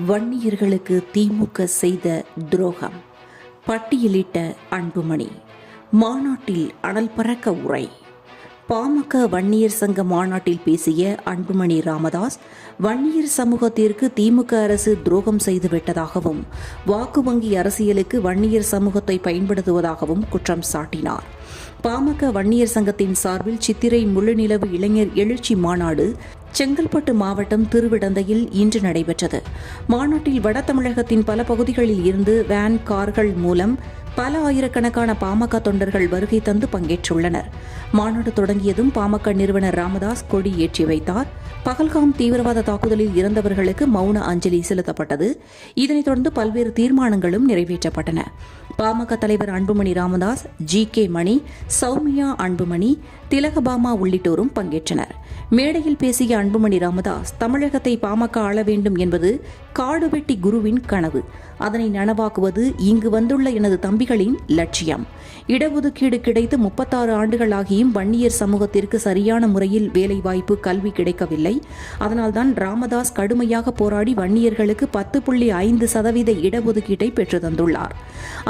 வன்னியர்களுக்கு திமுக செய்த துரோகம் பட்டியலிட்ட அன்புமணி. மாநாட்டில் அனல் பறக்க உரை. பாமக வன்னியர் சங்க மாநாட்டில் பேசிய அன்புமணி ராமதாஸ், வன்னியர் சமூகத்திற்கு திமுக அரசு துரோகம் செய்துவிட்டதாகவும் வாக்கு வங்கி அரசியலுக்கு வன்னியர் சமூகத்தை பயன்படுத்துவதாகவும் குற்றம் சாட்டினார். பாமக வன்னியர் சங்கத்தின் சார்பில் சித்திரை முழுநிலவு இளைஞர் எழுச்சி மாநாடு செங்கல்பட்டு மாவட்டம் திருவிடந்தையில் இன்று நடைபெற்றது. மாநாட்டில் வட தமிழகத்தின் பல பகுதிகளில் இருந்து வேன், கார்கள் மூலம் பல ஆயிரக்கணக்கான பாமக தொண்டர்கள் வருகை தந்து பங்கேற்றுள்ளனர். மாநாடு தொடங்கியதும் பாமக நிறுவனர் ராமதாஸ் கொடி ஏற்றி வைத்தார். பகல்காம் தீவிரவாத தாக்குதலில் இறந்தவர்களுக்கு மௌன அஞ்சலி செலுத்தப்பட்டது. இதனைத் தொடர்ந்து பல்வேறு தீர்மானங்களும் நிறைவேற்றப்பட்டன. பாமக தலைவர் அன்புமணி ராமதாஸ், ஜி.கே. மணி, சௌமியா அன்புமணி, திலகபாமா உள்ளிட்டோரும் பங்கேற்றனர். மேடையில் பேசிய அன்புமணி ராமதாஸ், தமிழகத்தை பாமக ஆள வேண்டும் என்பது காடுவெட்டி குருவின் கனவு. அதனை நனவாக்குவது இங்கு வந்துள்ள எனது தம்பிகளின் லட்சியம். இடஒதுக்கீடு கிடைத்து 36 ஆண்டுகள் ஆகியும் வன்னியர் சமூகத்திற்கு சரியான முறையில் வேலைவாய்ப்பு, கல்வி கிடைக்கவில்லை. அதனால்தான் ராமதாஸ் கடுமையாக போராடி வன்னியர்களுக்கு 10.5% இடஒதுக்கீட்டை பெற்று தந்துள்ளார்.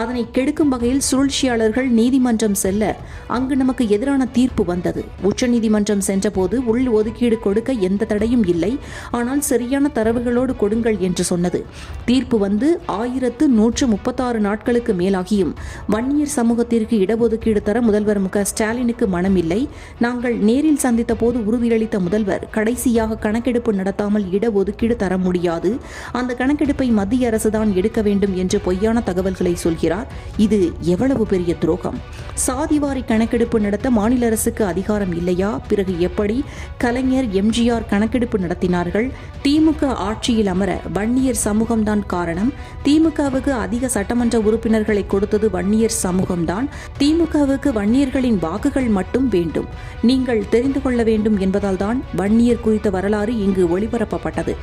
அதனை கெடுக்கும் வகையில் சூழ்ச்சியாளர்கள் நீதிமன்றம் செல்ல அங்கு நமக்கு எதிரான தீர்ப்பு வந்தது. உச்சநீதிமன்றம் சென்றபோது உள் ஒதுக்கீடு கொடுக்க எந்த தடையும் இல்லை, ஆனால் சரியான தரவுகளோடு கொடுங்கள் என்று சொன்னது. தீர்ப்பு வந்து 1136 நாட்களுக்கு மேலாகியும் வன்னியர் சமூகத்திற்கு இடஒதுக்கீடு தர முதல்வர் மு.க. ஸ்டாலினுக்கு மனமில்லை. நாங்கள் நேரில் சந்தித்த போது உறுதியளித்த முதல்வர், கடைசியாக கணக்கெடுப்பு நடத்தாமல் இடஒதுக்கீடு தர முடியாது, அந்த கணக்கெடுப்பை மத்திய அரசுதான் எடுக்க வேண்டும் என்று பொய்யான தகவல்களை சொல்கிறார். இது எவ்வளவு பெரிய துரோகம்! சாதிவாரி கணக்கெடுப்பு நடத்த மாநில அரசுக்கு அதிகாரம் இல்லையா? பிறகு எப்படி கலைஞர், எம்ஜிஆர் கணக்கெடுப்பு நடத்தினார்கள்? திமுக ஆட்சியில் அமர வன்னியர் சமூகம்தான் காரணம். திமுகவுக்கு அதிக சட்டமன்ற உறுப்பினர்களை கொடுத்தது வன்னியர் சமூகம்தான். திமுகவுக்கு வன்னியர்களின் வாக்குகள் மட்டும் வேண்டும். நீங்கள் தெரிந்து கொள்ள வேண்டும் என்பதால் தான் வன்னியர் குறித்த வரலாறு இங்கு ஒளிபரப்பப்பட்டது.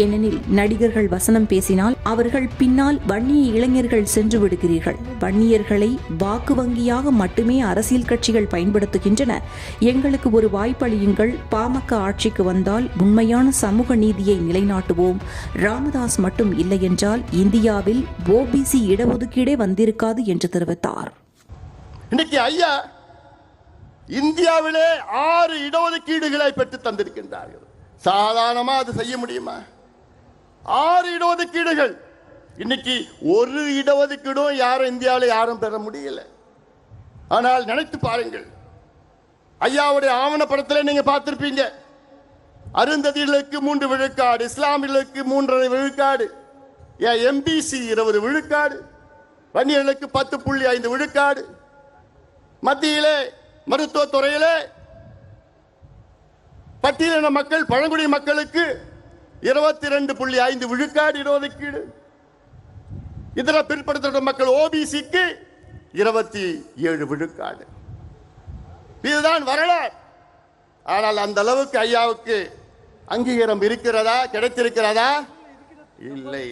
ஏனெனில் நடிகர்கள் வசனம் பேசினால் அவர்கள் பின்னால் வன்னிய இளைஞர்கள் சென்று விடுகிறீர்கள். வன்னியர்களை வாக்கு வங்கியாக மட்டுமே அரசியல் கட்சிகள் பயன்படுத்துகின்றன. எங்களுக்கு ஒரு வாய்ப்பளியுங்கள். பாமக ஆட்சிக்கு வந்தால் உண்மையான சமூக நீதியை நிலைநாட்டுவோம். ராமதாஸ் மட்டும் இல்லை என்றால் இந்தியாவில் ஓபிசி இடஒதுக்கீடே வந்திருக்காது என்று தெரிவித்தார். இன்னைக்கு ஐயா இந்தியாவிலே 6 இடஒதுக்கீடுகளை பெற்று தந்திருக்கின்றார்கள். சாதாரணமா அது செய்ய முடியுமா? 6 இடஒதுக்கீடுகள். இன்னைக்கு ஒரு இடஒதுக்கீடும் யாரும் இந்தியாவில் யாரும் பெற முடியல. ஆனால் நினைத்து பாருங்கள், ஐயாவுடைய ஆவணப்படத்தில் நீங்க பார்த்திருப்பீங்க. அருந்ததிகளுக்கு 3 விழுக்காடு, இஸ்லாமியர்களுக்கு 3.5 விழுக்காடு, எம்பிசி 20 விழுக்காடு, வன்னியர்களுக்கு 10.5 விழுக்காடு, மத்தியிலே மருத்துவத்துறையிலே பட்டியலின மக்கள், பழங்குடி மக்களுக்கு 22.5 விழுக்காடு இடஒதுக்கீடு, இதர பிற்படுத்தப்பட்ட மக்கள் ஓபிசிக்கு 27 விழுக்காடு. இதுதான் வரலாறு. ஆனால் அந்த அளவுக்கு ஐயாவுக்கு அங்கீகாரம் இருக்கிறதா, கிடைத்திருக்கிறதா? இல்லை.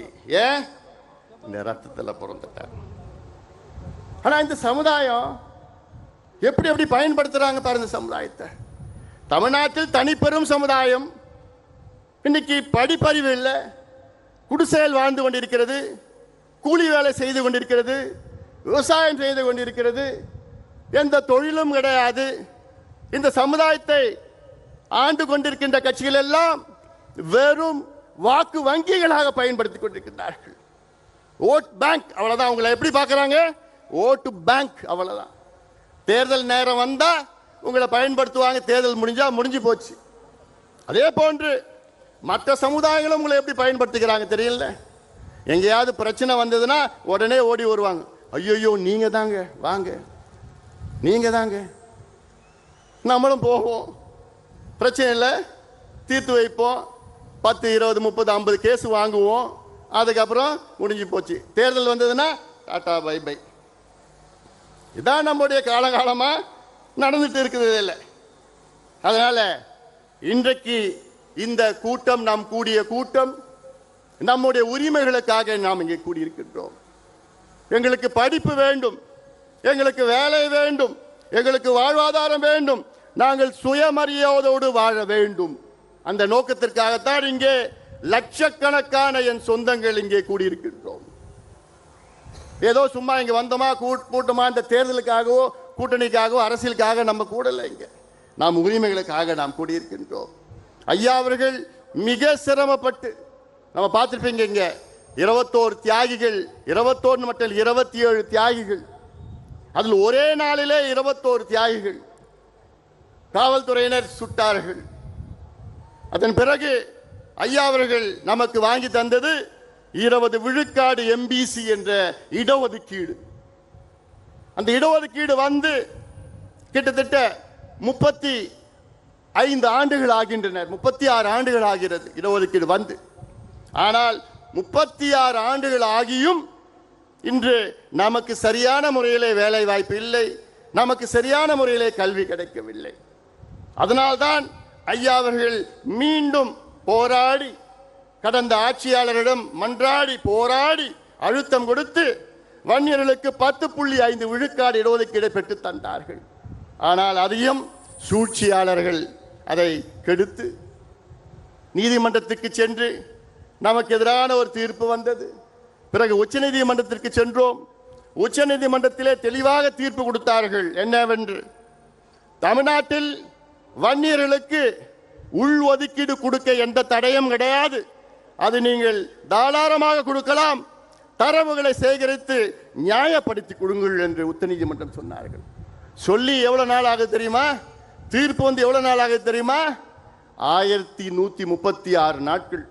ஏன்? இந்த ரத்தத்தில் பிறந்துட்டார். ஆனா இந்த சமுதாயம் எப்படி எப்படி பயன்படுத்துறாங்க பாருங்க சமுதாயத்தை. தமிழ்நாட்டில் தனிப்பெரும் சமுதாயம் இன்னைக்கு படிப்பறிவு இல்லை, குடிசையில் வாழ்ந்து கொண்டிருக்கிறது, கூலி வேலை செய்து கொண்டிருக்கிறது, விவசாயம் செய்து கொண்டிருக்கிறது, எந்த தொழிலும் கிடையாது. இந்த சமுதாயத்தை ஆண்டு கொண்டிருக்கின்ற கட்சிகள் எல்லாம் வெறும் வாக்கு வங்கிகளாக பயன்படுத்திக் கொண்டிருக்கிறார்கள். ஓட் பேங்க், அவ்வளவுதான். உங்களை எப்படி பார்க்கறாங்க? ஓட்டு பேங்க், அவ்வளவுதான். தேர்தல் நேரம் வந்தா உங்களை பயன்படுத்துவாங்க, தேர்தல் முடிஞ்சா முடிஞ்சு போச்சு. அதே போன்று மற்ற சமுதாயங்களும் உங்களை எப்படி பயன்படுத்துகிறாங்க தெரியல. எங்கேயாவது பிரச்சனை வந்ததுன்னா உடனே ஓடி வருவாங்க. ஐயோ நீங்க தாங்க, வாங்க நீங்க தாங்க. நம்மளும் போவோம், பிரச்சனை இல்லை, தீர்த்து வைப்போம். 10, 20, 30, 50 கேஸ் வாங்குவோம். அதுக்கப்புறம் முடிஞ்சு போச்சு. தேர்தல் வந்ததுன்னா டாடா பை பை. இதான் நம்முடைய காலகாலமா நடந்துட்டு இருக்குது. இல்லை, அதனால இன்றைக்கு இந்த கூட்டம், நாம் கூடிய கூட்டம், நம்முடைய உரிமைகளுக்காக நாம் இங்கே கூடியிருக்கின்றோம். எங்களுக்கு படிப்பு வேண்டும், எங்களுக்கு வேலை வேண்டும், எங்களுக்கு வாழ்வாதாரம் வேண்டும், நாங்கள் சுயமரியாதையோடு வாழ வேண்டும். அந்த நோக்கத்திற்காகத்தான் இங்கே லட்சக்கணக்கான என் சொந்தங்கள் இங்கே கூடியிருக்கின்றோம். ஏதோ சும்மா இங்க வந்தோமா கூட்டமா இந்த தேர்தலுக்காகவோ கூட்டணிக்காகவோ அரசியலுக்காக நம்ம கூடல. இங்க நாம் உரிமைகளுக்காக நாம் கூடியிருக்கின்றோம். ஐயா அவர்கள் மிக சிரமப்பட்டு நம்ம பார்த்திருப்பீங்க, இங்க 21 தியாகிகள், 21 மட்டும் 27 தியாகிகள், அதில் ஒரே நாளிலே 21 தியாகிகள் காவல்துறையினர் சுட்டார்கள். அதன் பிறகு ஐயா அவர்கள் நமக்கு வாங்கி தந்தது 20 விழுக்காடு எம்பிசி என்ற இடஒதுக்கீடு. அந்த இடஒதுக்கீடு வந்து கிட்டத்தட்ட 35 ஆண்டுகள் ஆகின்றன, 36 ஆண்டுகள் ஆகிறது இடஒதுக்கீடு வந்து. ஆனால் 36 ஆண்டுகள் ஆகியும் இன்று நமக்கு சரியான முறையிலே வேலை வாய்ப்பு இல்லை, நமக்கு சரியான முறையிலே கல்வி கிடைக்கவில்லை. அதனால்தான் ஐயா அவர்கள் மீண்டும் போராடி, கடந்த ஆட்சியாளரிடம் மன்றாடி போராடி அழுத்தம் கொடுத்து வன்னியர்களுக்கு 10.5 விழுக்காடு இடஒதுக்கீடு பெற்று தந்தார்கள். ஆனால் அதையும் சூழ்ச்சியாளர்கள் அதை கெடுத்து நீதிமன்றத்துக்கு சென்று நமக்கு எதிரான ஒரு தீர்ப்பு வந்தது. பிறகு உச்சநீதிமன்றத்திற்கு சென்றோம். உச்சநீதிமன்றத்திலே தெளிவாக தீர்ப்பு கொடுத்தார்கள். என்னவென்று, தமிழ்நாட்டில் வன்னியர்களுக்கு உள் ஒதுக்கீடு கொடுக்க எந்த தடையும் கிடையாது, அது நீங்கள் தாராளமாக கொடுக்கலாம், தரவுகளை சேகரித்து நியாயப்படுத்தி கொடுங்கள் என்று உச்சநீதிமன்றம் சொன்னார்கள். சொல்லி எவ்வளவு நாள் ஆகுது தெரியுமா? தீர்ப்பு வந்து எவ்வளவு நாள் ஆகுது தெரியுமா? 1136 நாட்கள்.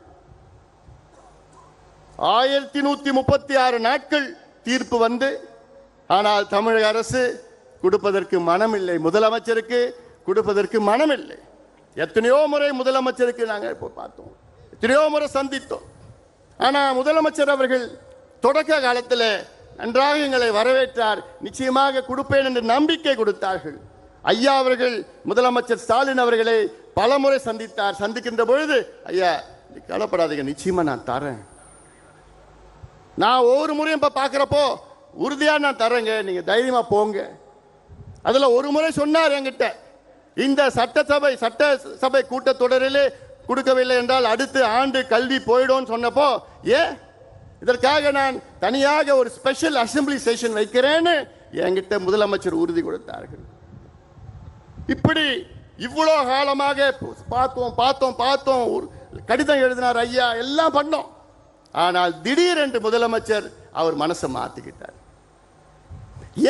1136 நாட்கள் தீர்ப்பு வந்து, ஆனால் தமிழக அரசு கொடுப்பதற்கு மனமில்லை, முதலமைச்சருக்கு கொடுப்பதற்கு மனமில்லை. எத்தனையோ முறை முதலமைச்சருக்கு நாங்கள் இப்போ பார்த்தோம், எத்தனையோ முறை சந்தித்தோம். ஆனால் முதலமைச்சர் அவர்கள் தொடக்க காலத்தில் நன்றாக எங்களை வரவேற்றார், நிச்சயமாக கொடுப்பேன் என்று நம்பிக்கை கொடுத்தார்கள். ஐயா அவர்கள் முதலமைச்சர் ஸ்டாலின் அவர்களை பல முறை சந்தித்தார். சந்திக்கின்ற பொழுது, ஐயா கவலைப்படாதீங்க, நிச்சயமா நான் தரேன், நான் ஒவ்வொரு முறையும் இப்போ பார்க்குறப்போ உறுதியாக நான் தரேங்க, நீங்கள் தைரியமாக போங்க. அதில் ஒரு முறை சொன்னார் என்கிட்ட, இந்த சட்டசபை கூட்டத்தொடரிலே கொடுக்கவில்லை என்றால் அடுத்த ஆண்டு கல்வி போயிடும் சொன்னப்போ, ஏன் இதற்காக நான் தனியாக ஒரு ஸ்பெஷல் அசெம்பிளி செஷன் வைக்கிறேன்னு என்கிட்ட முதலமைச்சர் உறுதி கொடுத்தார்கள். இப்படி இவ்வளோ காலமாக பார்த்தோம், கடிதம் எழுதினார் ஐயா, எல்லாம் பண்ணோம். ஆனால் திடீரென்று முதலமைச்சர் அவர் மனசை மாத்திக்கிட்டார்.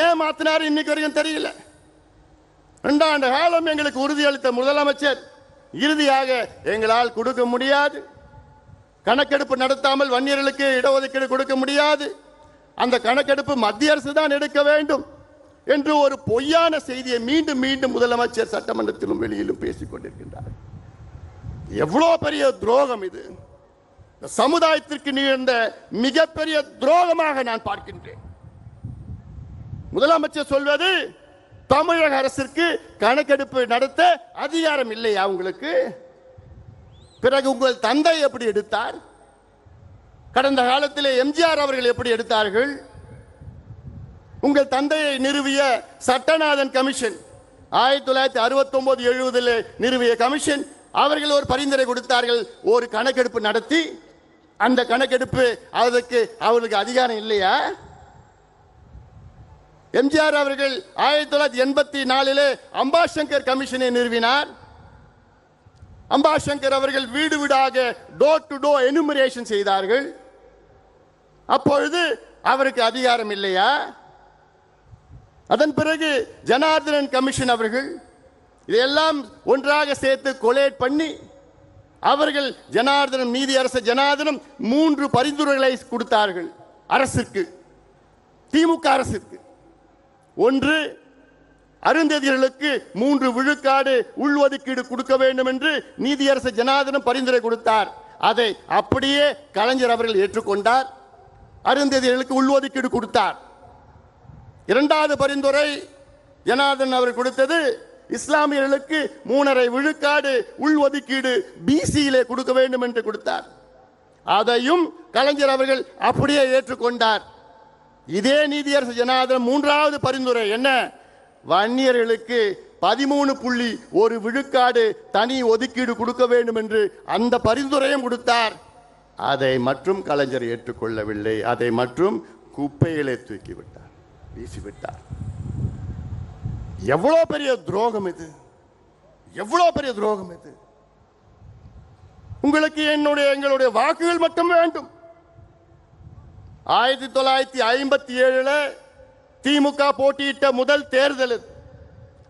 ஏன் மாத்தினார் இன்னைக்கு வரைக்கும் தெரியல. 2 ஆண்டு காலம் எங்களுக்கு உறுதியளித்த முதலமைச்சர் இறுதியாக எங்களால் கொடுக்க முடியாது, கணக்கெடுப்பு நடத்தாமல் வன்னியர்களுக்கு இடஒதுக்கீடு கொடுக்க முடியாது, அந்த கணக்கெடுப்பு மத்திய அரசு தான் எடுக்க வேண்டும் என்று ஒரு பொய்யான செய்தியை மீண்டும் மீண்டும் முதலமைச்சர் சட்டமன்றத்திலும் வெளியிலும் பேசிக் கொண்டிருக்கின்றார். எவ்வளவு பெரிய துரோகம் இது! சமுதாயத்திற்கு நிகழ்ந்த மிகப்பெரிய துரோகமாக நான் பார்க்கின்றேன். முதலமைச்சர் சொல்வது, தமிழக அரசிற்கு கணக்கெடுப்பு நடத்த அதிகாரம் இல்லையா உங்களுக்கு? பிறகு உங்கள் தந்தை எப்படி எடுத்தார்? கடந்த காலத்திலே எம்ஜிஆர் அவர்கள் எப்படி எடுத்தார்கள்? உங்கள் தந்தையை நிறுவிய சட்டநாதன் கமிஷன் 1969-70 நிறுவிய கமிஷன், அவர்கள் ஒரு பரிந்துரை கொடுத்தார்கள், ஒரு கணக்கெடுப்பு நடத்தி, அந்த கணக்கெடுப்பு அதற்கு அவர்களுக்கு அதிகாரம் இல்லையா? எம்ஜிஆர் அவர்கள் 1984 அம்பாசங்கர் கமிஷனை நிறுவினார். அம்பாசங்கர் அவர்கள் வீடு வீடாக டோர் டு டோர் எனுமரேஷன் செய்தார்கள். அப்பொழுது அவருக்கு அதிகாரம் இல்லையா? அதன் பிறகு ஜனார்தனன் கமிஷன் அவர்கள் இதையெல்லாம் ஒன்றாக சேர்த்து கொலேட் பண்ணி அவர்கள் ஜனார்தனம், நீதி அரசு ஜனார்தனம் 3 பரிந்துரைகளை கொடுத்தார்கள் அரசுக்கு, திமுக அரசுக்கு. ஒன்று, அருந்ததியர்களுக்கு 3 விழுக்காடு உள்ஒதுக்கீடு கொடுக்க வேண்டும் என்று நீதியரசு ஜனார்தனம் பரிந்துரை கொடுத்தார். அதை அப்படியே கலைஞர் அவர்கள் ஏற்றுக்கொண்டார், அருந்ததியர்களுக்கு உள்ஒதுக்கீடு கொடுத்தார். 2வது பரிந்துரை ஜனார்தன் அவர் கொடுத்தது, இஸ்லாமியர்களுக்கு 3.5 விழுக்காடு உள்ஒதுக்கீடு பிசியிலே கொடுக்க வேண்டும் என்று கொடுத்தார். அதையும் கலைஞர் அவர்கள் அப்படியே ஏற்றுக்கொண்டார். இதே நீதியரசு ஜனார்தன் 3வது பரிந்துரை என்ன? வன்னியர்களுக்கு 13.1 விழுக்காடு தனி ஒதுக்கீடு கொடுக்க வேண்டும் என்று அந்த பரிந்துரையும் கொடுத்தார். அதை மற்றும் கலைஞர் ஏற்றுக்கொள்ளவில்லை. அதை மற்றும் குப்பையிலே தூக்கிவிட்டார், வீசிவிட்டார். எவ்வளவு பெரிய துரோகம் இது! எவ்வளவு பெரிய துரோகம் இது! உங்களுக்கு எங்களுடைய வாக்குகள் மட்டும் வேண்டும். 1957 திமுக போட்டியிட்ட முதல் தேர்தல்.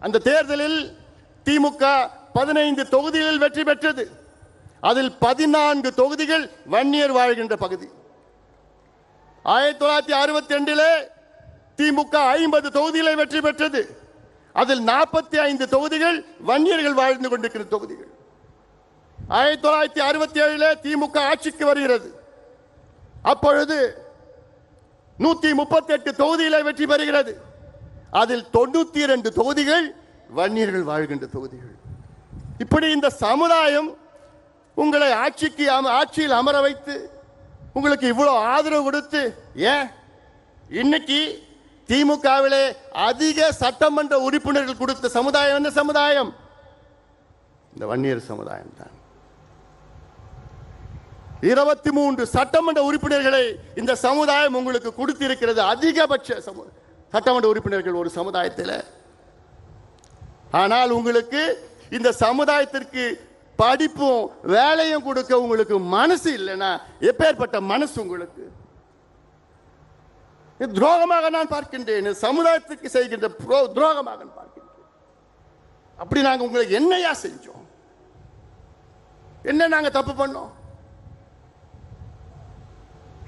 அந்த தேர்தலில் திமுக 15 தொகுதிகளில் வெற்றி பெற்றது. அதில் 14 தொகுதிகள் வன்னியர் வாழ்கின்ற பகுதி. 1962 திமுக 50 தொகுதிகளை வெற்றி பெற்றது. அதில் 45 தொகுதிகள் வன்னியர்கள் வாழ்ந்து கொண்டிருக்கிற தொகுதிகள். 1967 திமுக ஆட்சிக்கு வருகிறது. அப்பொழுது 138 தொகுதிகளை வெற்றி பெறுகிறது. அதில் 92 தொகுதிகள் வன்னியர்கள் வாழ்கின்ற தொகுதிகள். இப்படி இந்த சமுதாயம் உங்களை ஆட்சியில் அமர வைத்து உங்களுக்கு இவ்வளவு ஆதரவு கொடுத்து, ஏன் இன்னைக்கு திமுகவிலே அதிக சட்டமன்ற உறுப்பினர்கள் கொடுத்த சமுதாயம் என்ன சமுதாயம்? இந்த வன்னியர் சமுதாயம் தான். 23 சட்டமன்ற உறுப்பினர்களை இந்த சமுதாயம் உங்களுக்கு கொடுத்திருக்கிறது. அதிகபட்ச சட்டமன்ற உறுப்பினர்கள் ஒரு சமுதாயத்தில். ஆனால் உங்களுக்கு இந்த சமுதாயத்திற்கு படிப்பும் வேலையும் கொடுக்க உங்களுக்கு மனசு இல்லைன்னா எப்பேற்பட்ட மனசு உங்களுக்கு? துரோகமாக நான் பார்க்கின்றேன். சமுதாயத்துக்கு செய்கின்ற துரோகமாக பார்க்கின்றேன். அப்படி நாங்கள் உங்களுக்கு என்னையா செஞ்சோம்? என்ன நாங்கள் தப்பு பண்ணோம்?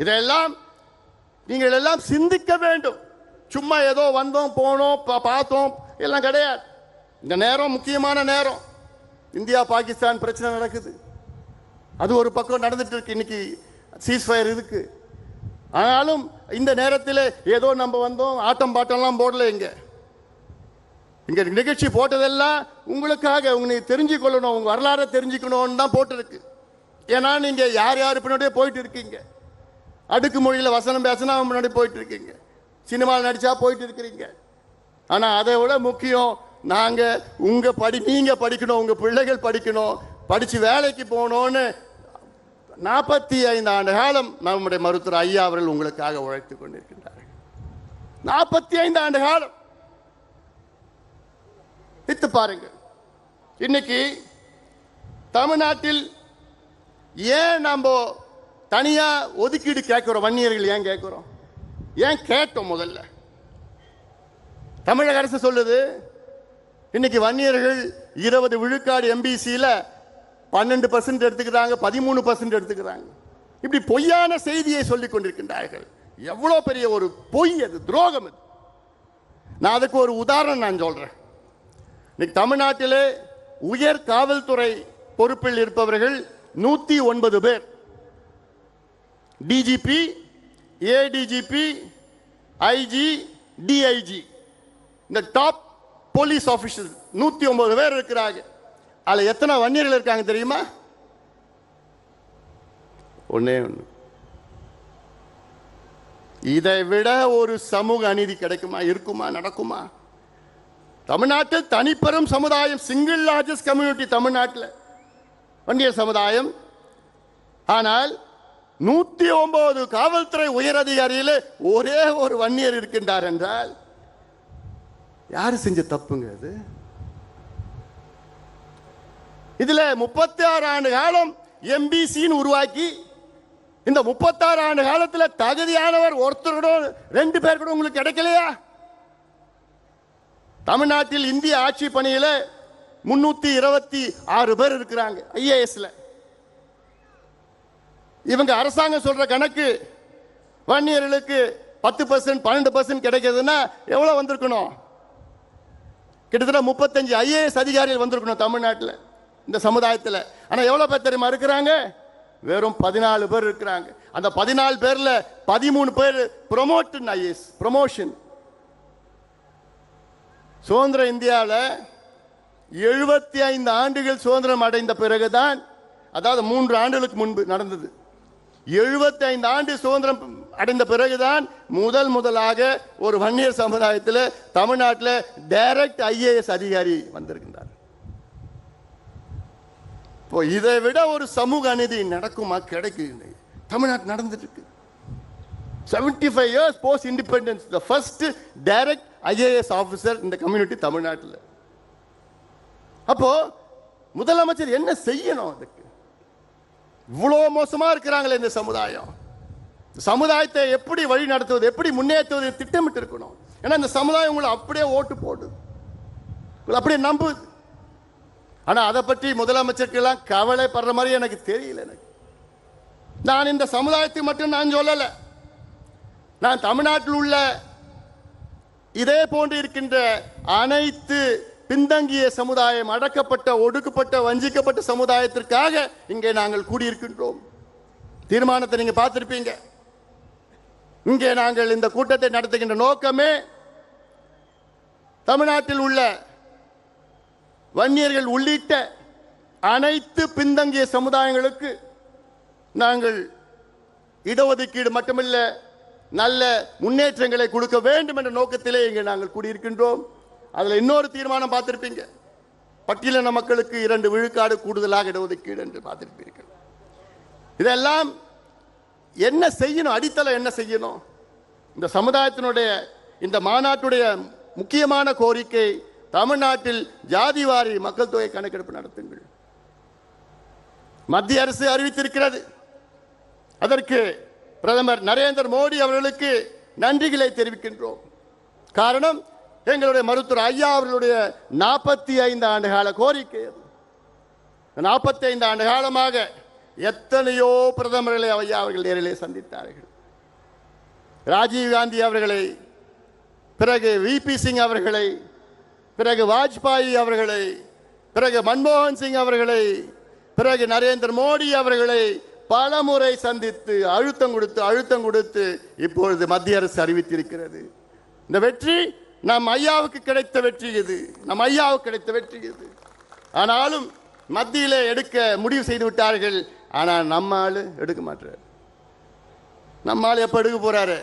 இதெல்லாம் நீங்கள் எல்லாம் சிந்திக்க வேண்டும். சும்மா ஏதோ வந்தோம் போனோம் பார்த்தோம் எல்லாம் கிடையாது. இந்த நேரம் முக்கியமான நேரம். இந்தியா பாகிஸ்தான் பிரச்சனை நடக்குது. அது ஒரு பக்கம் நடந்துட்டு இருக்கு. இன்னைக்கு சீஸ்ஃபயர் இருக்கு. ஆனாலும் இந்த நேரத்தில் ஏதோ நம்ம வந்தோம் ஆட்டம் பாட்டம்லாம் போடல. இங்க நிகழ்ச்சி போட்டதெல்லாம் உங்களுக்காக உங்களை தெரிஞ்சுக்கொள்ளணும், உங்க வரலாறை தெரிஞ்சுக்கணும்னு தான் போட்டிருக்கு. ஏன்னா நீங்க யார் யார் பின்னாடியே போயிட்டு இருக்கீங்க. அடுக்கு மொழியில் வசனம் பேசினா முன்னாடி போயிட்டு இருக்கீங்க. சினிமாவில் நடிச்சா போயிட்டு இருக்கிறீங்க. ஆனால் அதை விட முக்கியம், நீங்க படிக்கணும், உங்க பிள்ளைகள் படிக்கணும், படிச்சு வேலைக்கு போகணும்னு 45 ஆண்டு காலம் நம்முடைய மருத்துவர் ஐயா அவர்கள் உங்களுக்காக உழைத்துக் கொண்டிருக்கின்றார்கள். 45 ஆண்டு காலம் வித்து பாருங்க. இன்னைக்கு தமிழ்நாட்டில் ஏன் நம்ம தனியா ஒதுக்கீடு கேட்கிறோம்? வன்னியர்கள் ஏன் கேட்கிறோம்? ஏன் கேட்டோம்? முதல்ல தமிழக அரசு சொல்லுது, இன்னைக்கு வன்னியர்கள் 20 விழுக்காடு எம்பிசியில 12% எடுத்துக்கிறாங்க, 13% எடுத்துக்கிறாங்க. இப்படி பொய்யான செய்தியை சொல்லிக் கொண்டிருக்கின்றார்கள். எவ்வளவு பெரிய ஒரு பொய் அது, துரோகம் அது. நான் அதுக்கு ஒரு உதாரணம் நான் சொல்றேன். இன்னைக்கு தமிழ்நாட்டிலே உயர் காவல்துறை பொறுப்பில் இருப்பவர்கள் 109 பேர். டிஜிபி, ஏடிஜிபி, ஐஜி, டிஐஜி, இந்த டாப் போலீஸ் ஆபீசர் 109 பேர் இருக்கிறாங்க. அதுல எத்தனை வன்னியர்கள் இருக்காங்க தெரியுமா? ஒண்ணே ஒண்ணு. இதை விட ஒரு சமூக அநீதி கிடைக்குமா? இருக்குமா? நடக்குமா? தமிழ்நாட்டில் தனிப்பெரும் சமுதாயம், சிங்கிள் லார்ஜஸ்ட் கம்யூனிட்டி தமிழ்நாட்டில் வன்னியர் சமுதாயம். ஆனால் 109 காவல்துறை உயர் அதிகாரியில் ஒரே ஒரு வன்னியர் இருக்கின்றார் என்றால் யாரு செஞ்ச தப்புங்க அது? இதுல 36 ஆண்டு காலம் எம்பிசின்னு உருவாக்கி, இந்த 36 ஆண்டு காலத்தில் தகுதியானவர் ஒருத்தர் கூட 2 பேர் கூட உங்களுக்கு கிடைக்கலையா? தமிழ்நாட்டில் இந்திய ஆட்சி பணியில 326 பேர் இருக்கிறாங்க ஐஏஎஸ்ல. இவங்க அரசாங்கம் சொல்ற கணக்கு வன்னியர்களுக்கு 10% 12% கிடைக்கிறதுனா எவ்வளவு வந்திருக்கணும்? கிட்டத்தட்ட 35 ஐஏஎஸ் அதிகாரிகள் வந்திருக்கணும் தமிழ்நாட்டில் இந்த சமுதாயத்தில். ஆனா எவ்வளவு பேர் தெரியுமா இருக்கிறாங்க? வெறும் 14 பேர் இருக்கிறாங்க. அந்த 14 பேர்ல 13 பேர் ப்ரொமோஷன் ஐஏஎஸ் ப்ரொமோஷன். சுதந்திர இந்தியாவில் 75 ஆண்டுகள் சுதந்திரம் அடைந்த பிறகுதான், அதாவது 3 ஆண்டுகளுக்கு முன்பு நடந்தது. 75 ஆண்டு சுதந்திரம் அடைந்த பிறகுதான் முதலாக ஒரு வன்னியர் சமுதாயத்தில் தமிழ்நாட்டில் டைரக்ட் ஐஏஎஸ் அதிகாரி வந்திருக்கின்றார். இப்போ இதை விட ஒரு சமூக அநீதி நடக்குமா? கிடைக்கும். தமிழ்நாட்டில் நடந்துட்டு இருக்கு. 75 years post independence, the first direct IAS officer இந்த கம்யூனிட்டி தமிழ்நாட்டில். அப்போ முதலமைச்சர் என்ன செய்யணும்? அதுக்கு இவ்வளோ மோசமா இருக்கிறாங்களே இந்த சமுதாயம். சமுதாயத்தை எப்படி வழி நடத்துவது, எப்படி முன்னேற்றுவது திட்டமிட்டு இருக்கணும். ஏன்னா இந்த சமுதாயம் உங்களை அப்படியே ஓட்டு போடுது, உங்களை அப்படியே நம்புது. ஆனா அதை பற்றி முதலமைச்சருக்கெல்லாம் கவலைப்படுற மாதிரி எனக்கு தெரியல. நான் இந்த சமுதாயத்தை மட்டும் நான் சொல்லல, நான் தமிழ்நாட்டில் உள்ள இதே போன்று இருக்கின்ற அனைத்து பின்தங்கிய சமுதாயம், அடக்கப்பட்ட, ஒடுக்கப்பட்ட, வஞ்சிக்கப்பட்ட சமுதாயத்திற்காக இங்கே நாங்கள் கூடியிருக்கின்றோம். தீர்மானத்தை நீங்க பார்த்திருப்பீங்க. இங்கே நாங்கள் இந்த கூட்டத்தை நடத்துகின்ற நோக்கமே தமிழ்நாட்டில் உள்ள வன்னியர்கள் உள்ளிட்ட அனைத்து பின்தங்கிய சமுதாயங்களுக்கு நாங்கள் இடஒதுக்கீடு மட்டுமல்ல, நல்ல முன்னேற்றங்களை கொடுக்க வேண்டும் என்ற நோக்கத்திலே இங்கே நாங்கள் கூடியிருக்கின்றோம். அதில் இன்னொரு தீர்மானம் பார்த்திருப்பீங்க, பட்டியலின மக்களுக்கு 2 விழுக்காடு கூடுதலாக இடஒதுக்கீடு என்று பார்த்திருப்பீர்கள். இதெல்லாம் என்ன செய்யணும்? அடித்தளம் என்ன செய்யணும்? இந்த சமுதாயத்தினுடைய இந்த மாநாட்டுடைய முக்கியமான கோரிக்கை, தமிழ்நாட்டில் ஜாதிவாரி மக்கள் தொகை கணக்கெடுப்பு நடத்துங்கள். மத்திய அரசு அறிவித்திருக்கிறது. அதற்கு பிரதமர் நரேந்திர மோடி அவர்களுக்கு நன்றிகளை தெரிவிக்கின்றோம். காரணம், எங்களுடைய மருத்துவர் ஐயா அவர்களுடைய 45 ஆண்டு கால கோரிக்கை. 45 ஆண்டு காலமாக எத்தனையோ பிரதமர்களை ஐயா அவர்கள் நேரிலே சந்தித்தார்கள். ராஜீவ் காந்தி அவர்களை, பிறகு விபி சிங் அவர்களை, பிறகு வாஜ்பாய் அவர்களை, பிறகு மன்மோகன் சிங் அவர்களை, பிறகு நரேந்திர மோடி அவர்களை பல முறை சந்தித்து அழுத்தம் கொடுத்து இப்பொழுது மத்திய அரசு அறிவித்திருக்கிறது. இந்த வெற்றி நம் ஐயாவுக்கு கிடைத்த வெற்றி இது. ஆனாலும் மத்தியிலே எடுக்க முடிவு செய்து விட்டார்கள். ஆனால் நம்ம ஆளு எடுக்க மாட்டார். நம்ம ஆளு எப்ப எடுக்க போறாரு?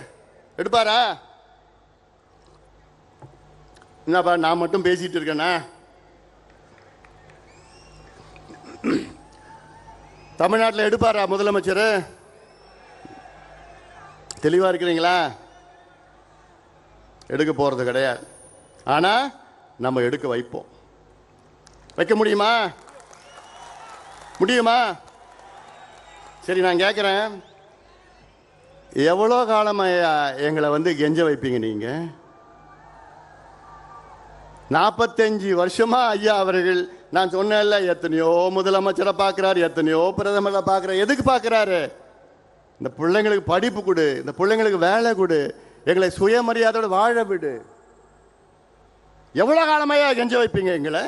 எடுப்பாரா? என்னப்பா நான் மட்டும் பேசிட்டு இருக்கேனா? தமிழ்நாட்டில் எடுப்பாரா முதலமைச்சர்? தெளிவா இருக்கிறீங்களா? எடுக்க போறது கிடையாது. ஆனா நம்ம எடுக்க வைப்போம். வைக்க முடியுமா? சரி, நான் கேட்கிறேன், எவ்வளோ காலமா எங்களை கெஞ்ச வைப்பீங்க நீங்க? 45 வருஷமா ஐயா அவர்கள், நான் சொன்னேன்ல, எத்தனையோ முதலமைச்சரை பார்க்கிறார், எத்தனையோ பிரதமரை பார்க்கிறார். எதுக்கு பார்க்கிறாரு? இந்த பிள்ளைங்களுக்கு படிப்பு கொடு, இந்த பிள்ளைங்களுக்கு வேலை கொடு, எங்களை சுயமரியாதையோடு வாழ விடு. எவ்வளவு காலமாயா கெஞ்ச வைப்பீங்க எங்களை?